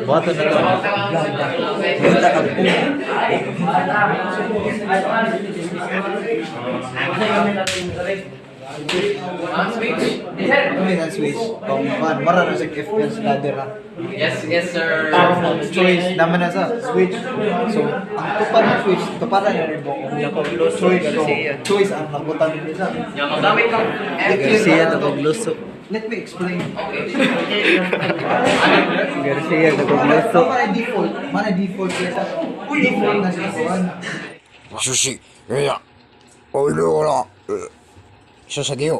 Buhaton na lang. Switch. Kung marano sa FPS ladder na. Yes, sir. Choice naman na sa switch. So, ang tupad ng switch, tupadan na rin mo. Choice ang nabutan nila. Yung magamit ng Garcia na pagluso. Let me explain. Garcia na pagluso. Mana default kesa. Default na siya kuhan. Sushi. Ya. Oh, no. Sasageo.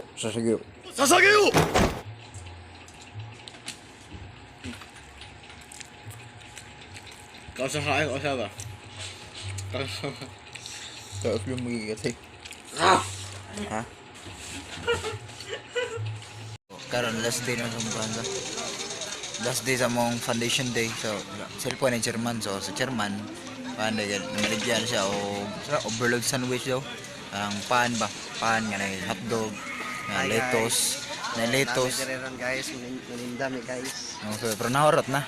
Kausa ba? Kausa yung magigatay. Ha? Karon last day na sa banda. Last day sa mong foundation day. So, cellphone ni chairman. So, sa chairman, naligyan siya o overload sandwich daw. Ang pan ba? Pan nga na hotdog, na lettuce. Na lettuce. Guys, manindami guys. So, pero nahorot na.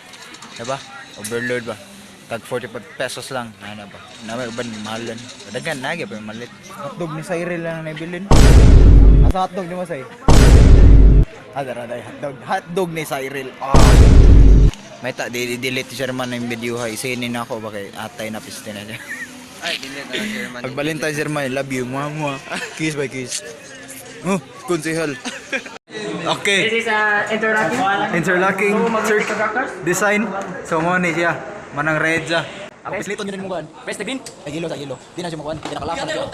Diba? Overload ba? Tag 45 pesos lang. Ano ba? Namay uban mahalan. Dagan nagi pa malit. Hotdog ni Cyril lang nabilin. Asa hotdog ni mo say? Ada hotdog ni Cyril. May ta delete siya naman ng video ha. Isinin na ako ba kay atay na piste na siya. Ay, dinit na German. Pag Valentine's Day, love you, mua. Kiss by kiss. Oh, konsehal. Okay. This is interlocking. Interlocking design. So mo ni siya. Manang red siya. Okay. Pislito nyo rin mong kuhan. Press the green. Ay gilo. Di na siya mong kuhan. Di na kalapang siya.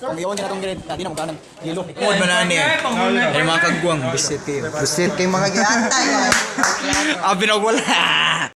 Kung iwan ka na itong grade, di na mong kuhanan. Gilo. Muod man na niya. Ay mga kagwang. Busit kayo mga giantay. Abi na wala.